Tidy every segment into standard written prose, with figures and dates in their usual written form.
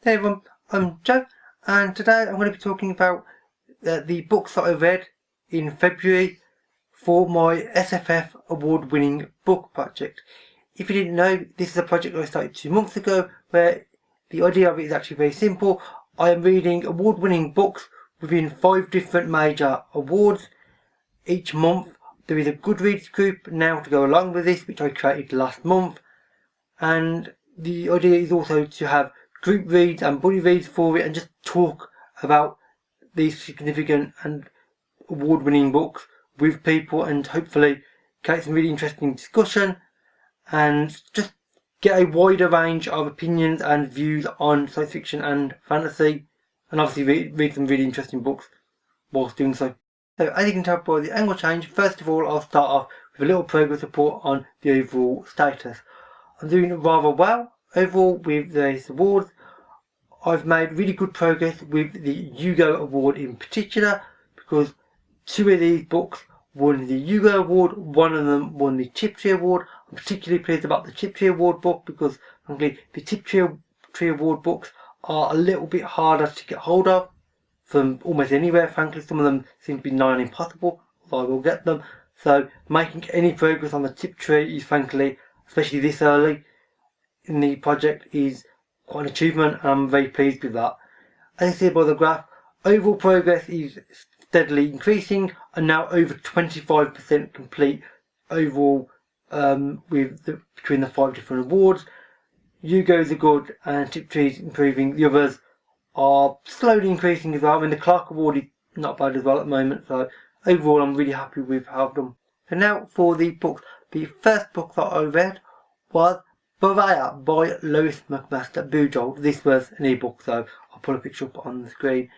Hey everyone, I'm Joe, and today I'm going to be talking about the books that I read in February for my SFF award-winning book project. If you didn't know, this is a project I started 2 months ago, where the idea of it is actually very simple. I am reading award-winning books within 5 different major awards. Each month there is a Goodreads group now to go along with this, which I created last month, and the idea is also to have group reads and buddy reads for it and just talk about these significant and award-winning books with people and hopefully create some really interesting discussion and just get a wider range of opinions and views on science fiction and fantasy, and obviously read some really interesting books whilst doing so. So as you can tell by the angle change, first of all I'll start off with a little progress report on the overall status. I'm doing rather well overall with these awards. I've made really good progress with the Hugo Award in particular, because 2 of these books won the Hugo Award, 1 of them won the Tiptree Award. I'm particularly pleased about the Tiptree Award book because frankly the Tiptree Award books are a little bit harder to get hold of from almost anywhere. Frankly, some of them seem to be nigh on impossible, although I will get them. So making any progress on the Tiptree is frankly, especially this early in the project, is quite an achievement, and I'm very pleased with that. As you see by the graph, overall progress is steadily increasing and now over 25% complete overall between the 5 different awards. Hugo's are good and Tiptree's improving. The others are slowly increasing as well. I mean, the Clark Award is not bad as well at the moment, so overall I'm really happy with how I've done. So now for the books. The first book that I read was Pariah by Lois McMaster Bujold. This was an ebook, so I'll put a picture up on the screen.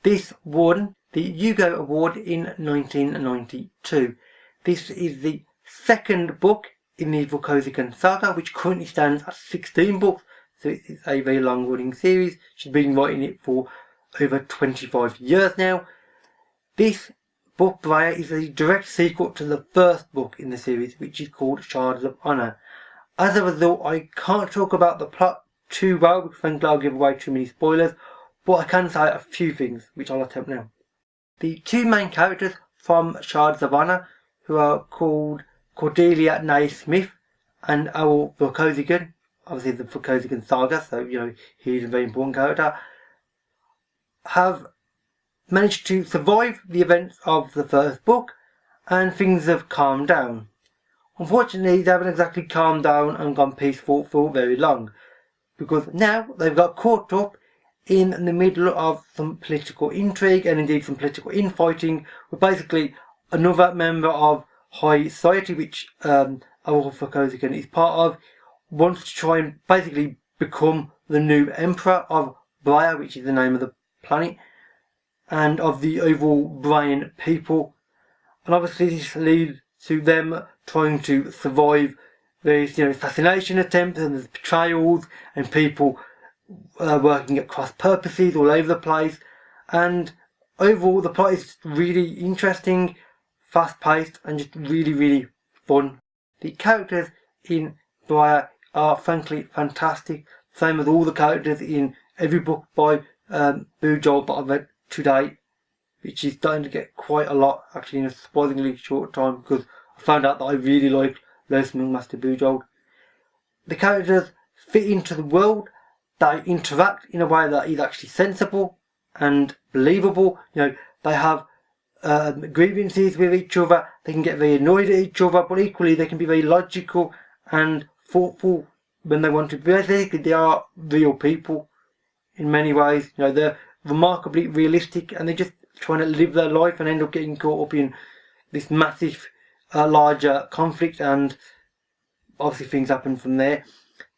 This won the Hugo Award in 1992. This is the second book in the Vorkosigan saga, which currently stands at 16 books, so it is a very long running series. She's been writing it for over 25 years now. This book, Pariah, is a direct sequel to the first book in the series, which is called Shards of Honor. As a result, I can't talk about the plot too well because frankly I'll give away too many spoilers, but I can say a few things, which I'll attempt now. The 2 main characters from Shards of Honor, who are called Cordelia Naismith and Owl Vorkosigan, obviously the Vorkosigan saga, so he's a very important character, have managed to survive the events of the first book, and things have calmed down. Unfortunately, they haven't exactly calmed down and gone peaceful for very long, because now they've got caught up in the middle of some political intrigue and indeed some political infighting with basically another member of high society, which Owl Vorkosigan is part of, wants to try and basically become the new emperor of Briar, which is the name of the planet, and of the overall Brian people. And obviously this leads to them trying to survive these assassination attempts and there's betrayals and people working at cross purposes all over the place. And overall the plot is really interesting, fast paced and just really fun. The characters in Briar are frankly fantastic, same as all the characters in every book by Bujold that I've read to date, which is starting to get quite a lot actually in a surprisingly short time, because I found out that I really like Lois McMaster Bujold. The characters fit into the world, they interact in a way that is actually sensible and believable. They have grievances with each other, they can get very annoyed at each other, but equally they can be very logical and thoughtful when they want to be. Basically they are real people in many ways. They're remarkably realistic and they're just trying to live their life and end up getting caught up in this massive larger conflict, and obviously things happen from there.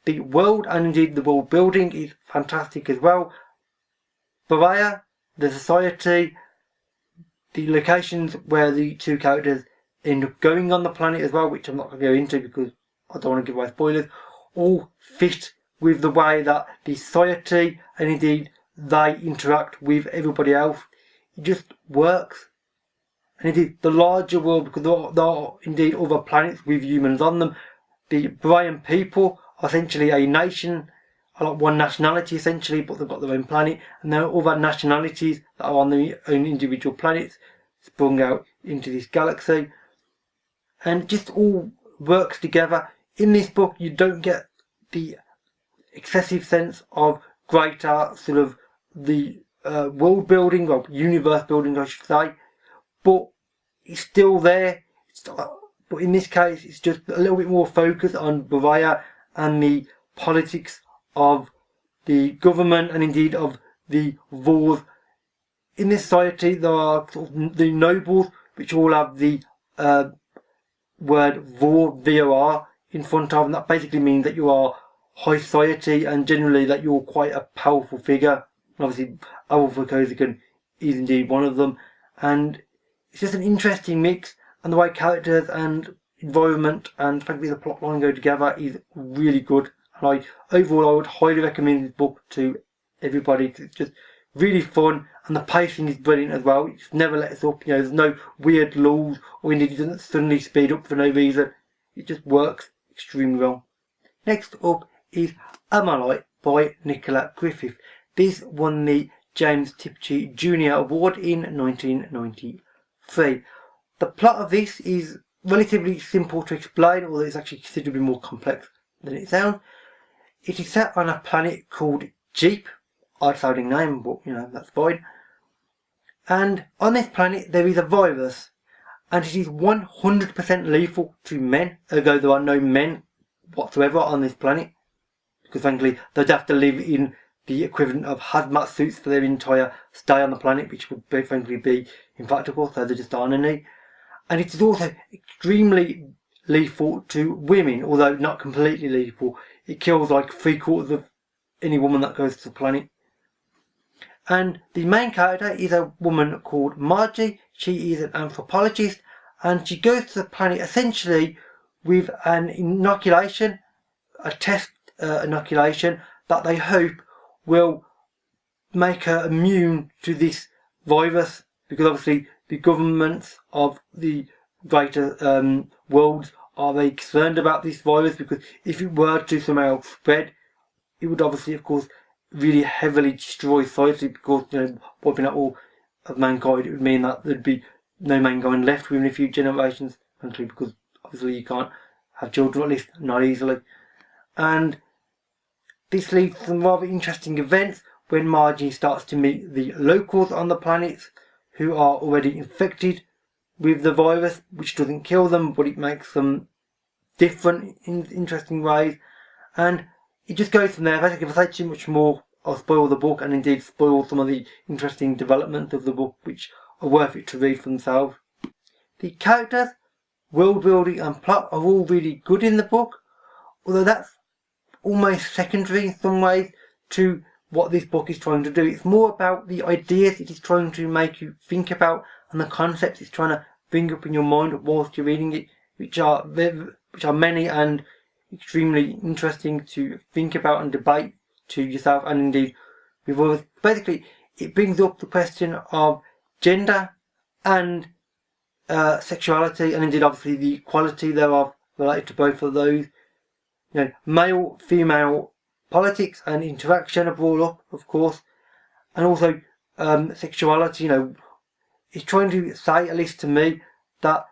The world and indeed the world building is fantastic as well. Pariah, the society, the locations where the 2 characters end up going on the planet as well, which I'm not going to go into because I don't want to give away spoilers, all fit with the way that the society and indeed they interact with everybody else. It just works. And indeed the larger world, because there are indeed other planets with humans on them. The Brian people are essentially a nation are like one nationality essentially, but they've got their own planet, and there are other nationalities that are on their own individual planets sprung out into this galaxy, and it just all works together. In this book you don't get the excessive sense of greater sort of the world building, or universe building I should say, but it's still there. But in this case it's just a little bit more focused on Bavaria and the politics of the government, and indeed of the wars. In this society there are sort of the nobles, which all have the word vor, VOR, in front of, and that basically means that you are high society, and generally that you're quite a powerful figure. And obviously Adolf Kozikin is indeed one of them, and it's just an interesting mix, and the way characters and environment and frankly the plot line go together is really good. And overall I would highly recommend this book to everybody, because it's just really fun, and the pacing is brilliant as well. It just never lets up, there's no weird lulls, or indeed it doesn't suddenly speed up for no reason. It just works extremely well. Next up is Amalite by Nicola Griffith. This won the James Tiptree Jr. Award in 1993. The plot of this is relatively simple to explain, although it's actually considerably more complex than it sounds. It is set on a planet called Jeep. Odd sounding name, but that's fine. And on this planet there is a virus, and it is 100% lethal to men, although there are no men whatsoever on this planet, because frankly they'd have to live in the equivalent of hazmat suits for their entire stay on the planet, which would frankly be impractical, so there just aren't any. And it is also extremely lethal to women, although not completely lethal. It kills like 3/4 of any woman that goes to the planet. And the main character is a woman called Margie. She is an anthropologist, and she goes to the planet essentially with an inoculation, a test inoculation that they hope will make her immune to this virus, because obviously the governments of the greater worlds are very concerned about this virus, because if it were to somehow spread, it would obviously of course really heavily destroy society, because wiping out all of mankind, it would mean that there'd be no mankind left within a few generations, frankly, because obviously you can't have children, at least not easily. And this leads to some rather interesting events when Margie starts to meet the locals on the planet, who are already infected with the virus, which doesn't kill them, but it makes them different in interesting ways. And it just goes from there. Basically, if I say too much more, I'll spoil the book, and indeed spoil some of the interesting development of the book, which are worth it to read for themselves. The characters, world building and plot are all really good in the book, although that's almost secondary in some ways to what this book is trying to do. It's more about the ideas it is trying to make you think about, and the concepts it's trying to bring up in your mind whilst you're reading it, which are many and extremely interesting to think about and debate to yourself, and indeed with others. Basically, it brings up the question of gender and sexuality, and indeed obviously the equality thereof related to both of those. Male, female politics and interaction are brought up, of course, and also sexuality. It's trying to say, at least to me, that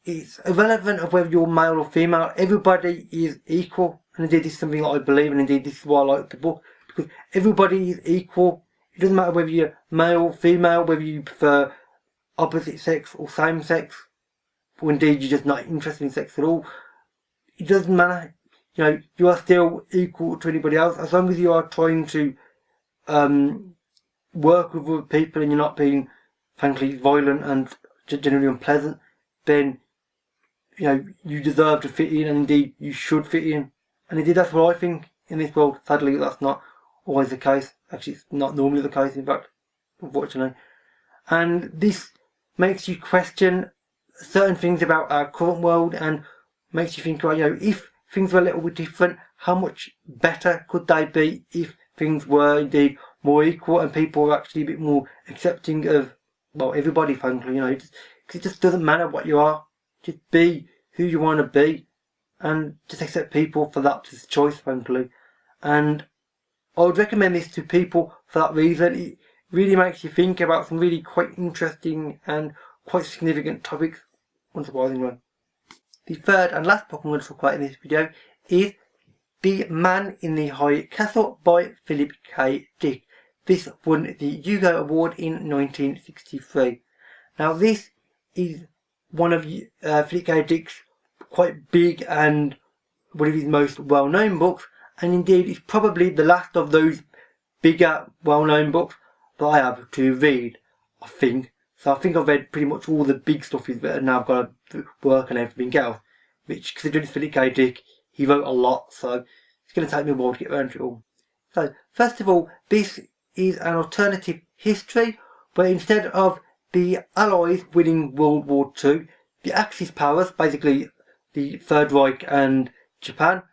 it's irrelevant of whether you're male or female. Everybody is equal, and indeed this is something that I believe, and indeed this is why I like the book, because everybody is equal. It doesn't matter whether you're male or female, whether you prefer opposite sex or same sex, or indeed you're just not interested in sex at all. It doesn't matter. You are still equal to anybody else, as long as you are trying to work with other people and you're not being frankly violent and generally unpleasant. Then you deserve to fit in, and indeed you should fit in. And indeed that's what I think in this world. Sadly, that's not always the case. Actually, it's not normally the case, in fact, unfortunately. And this makes you question certain things about our current world, and makes you think, if things were a little bit different, how much better could they be if things were indeed more equal and people were actually a bit more accepting of, everybody, frankly, because it just doesn't matter what you are. Just be who you want to be, and just accept people for that choice, frankly. And I would recommend this to people for that reason. It really makes you think about some really quite interesting and quite significant topics, unsurprisingly. The third and last book I'm going to talk about in this video is The Man in the High Castle by Philip K. Dick. This won the Hugo Award in 1963. Now this is one of Philip K. Dick's quite big and one of his most well-known books, and indeed it's probably the last of those bigger well-known books that I have to read, I think. So I think I've read pretty much all the big stuff he's written, now I've got to work and everything else, which, considering it's Philip K. Dick, he wrote a lot, so it's going to take me a while to get around to it all. So first of all, this is an alternative history where instead of the Allies winning World War II, the Axis powers, basically the Third Reich and Japan,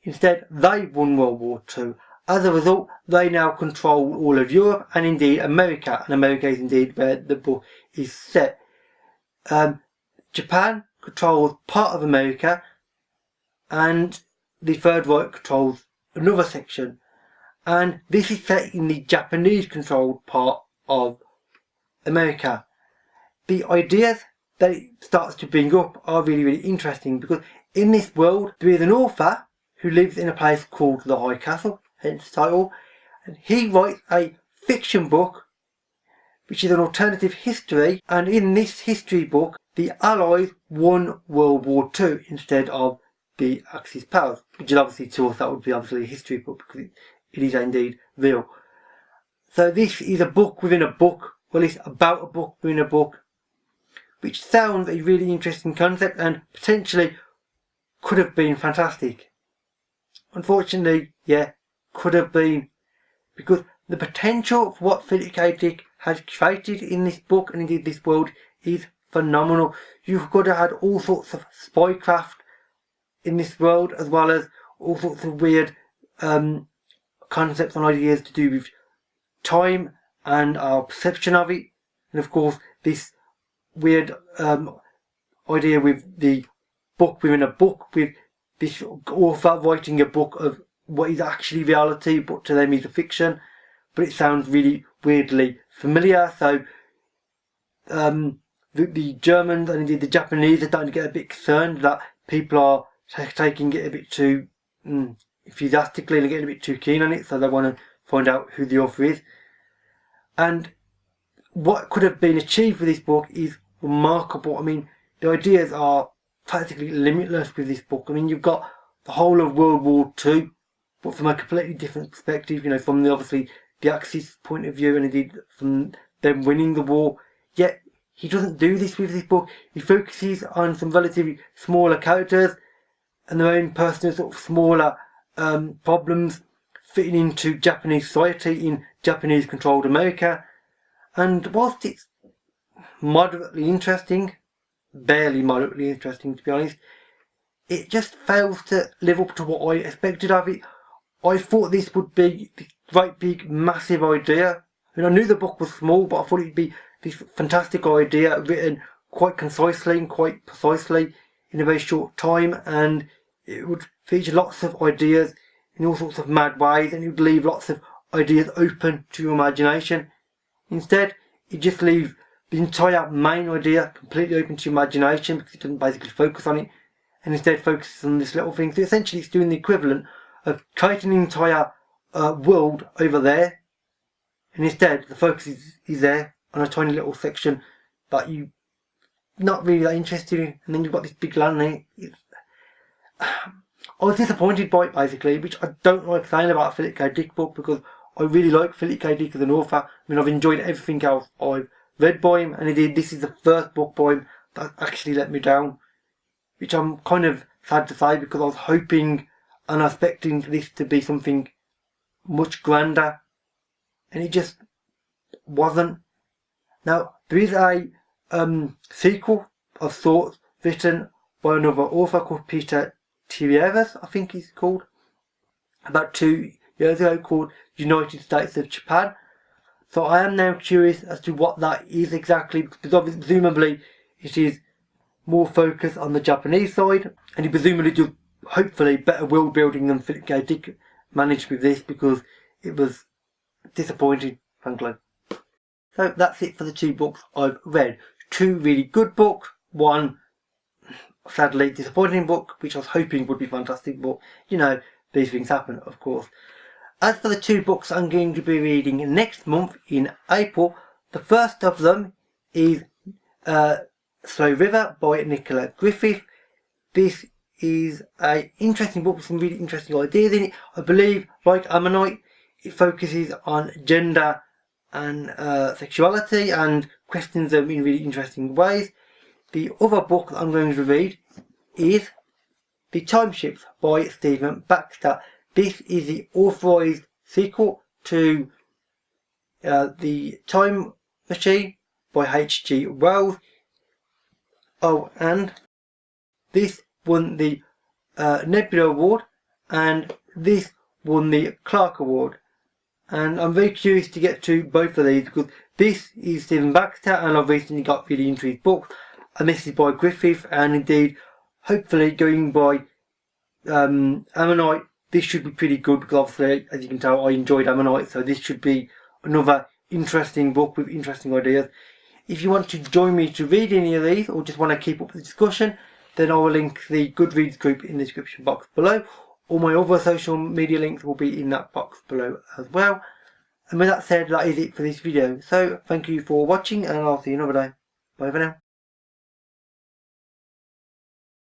instead they won World War II. As a result, they now control all of Europe and indeed America, and America is indeed where the book is set. Japan controls part of America and the Third Reich controls another section, and this is set in the Japanese controlled part of America. The ideas that it starts to bring up are really, really interesting, because in this world there is an author who lives in a place called the High Castle, hence the title, and he writes a fiction book which is an alternative history, and in this history book the Allies won World War II instead of the Axis powers, which is obviously, to us that would be obviously a history book because it is indeed real. So this is a book within a book, well it's about a book within a book, which sounds a really interesting concept and potentially could have been fantastic. Unfortunately, yeah, could have been, because the potential for what Philip K. Dick has created in this book and indeed this world is phenomenal. You've got to add all sorts of spycraft in this world, as well as all sorts of weird concepts and ideas to do with time and our perception of it, and of course this weird idea with the book within a book, with this author writing a book of what is actually reality but to them is a fiction, but it sounds really weirdly familiar. So the Germans and indeed the Japanese are starting to get a bit concerned that people are taking it a bit too enthusiastically and getting a bit too keen on it, so they want to find out who the author is. And what could have been achieved with this book is remarkable. I mean, the ideas are practically limitless with this book. I mean, you've got the whole of World War II, but from a completely different perspective, you know, from the obviously the Axis point of view and indeed from them winning the war. Yet he doesn't do this with this book. He focuses on some relatively smaller characters and their own personal sort of smaller problems fitting into Japanese society in Japanese controlled America. And whilst it's moderately interesting, barely moderately interesting to be honest, it just fails to live up to what I expected of it. I thought this would be this great big massive idea. I mean, I knew the book was small, but I thought it'd be this fantastic idea written quite concisely and quite precisely in a very short time, and it would feature lots of ideas in all sorts of mad ways, and it would leave lots of ideas open to your imagination. Instead, it just leaves the entire main idea completely open to your imagination because it doesn't basically focus on it, and instead focuses on this little thing. So essentially it's doing the equivalent of creating an entire world over there, and instead the focus is there on a tiny little section that you not really that interested in, and then you've got this big land there. I was disappointed by it basically, which I don't like saying about a Philip K. Dick book because I really like Philip K. Dick as an author. I mean, I've enjoyed everything else I've read by him, and indeed this is the first book by him that actually let me down, which I'm kind of sad to say because I was hoping and expecting this to be something much grander, and it just wasn't. Now, there is a sequel of sorts written by another author called Peter Tierras, I think he's called, about 2 years ago, called United States of Japan. So I am now curious as to what that is exactly, because obviously, presumably it is more focused on the Japanese side, and he presumably does hopefully better world building than Philip K. Dick managed with this, because it was disappointing, frankly. So that's it for the 2 books I've read. 2 really good books, 1 sadly disappointing book, which I was hoping would be fantastic, but you know, these things happen, of course. As for the 2 books I'm going to be reading next month in April, the first of them is Slow River by Nicola Griffith. This is an interesting book with some really interesting ideas in it. I believe, like Ammonite, it focuses on gender and sexuality and questions them in really interesting ways. The other book that I'm going to read is The Time Ships by Stephen Baxter. This is the authorised sequel to The Time Machine by H.G. Wells. Oh, and this won the Nebula Award, and this won the Clark Award. And I'm very curious to get to both of these, because this is Stephen Baxter and I've recently got really into his books, and this is by Griffith, and indeed hopefully going by Ammonite, this should be pretty good, because obviously, as you can tell, I enjoyed Ammonite, so this should be another interesting book with interesting ideas. If you want to join me to read any of these, or just want to keep up with the discussion, then I will link the Goodreads group in the description box below. All my other social media links will be in that box below as well. And with that said, that is it for this video. So thank you for watching, and I'll see you another day. Bye for now.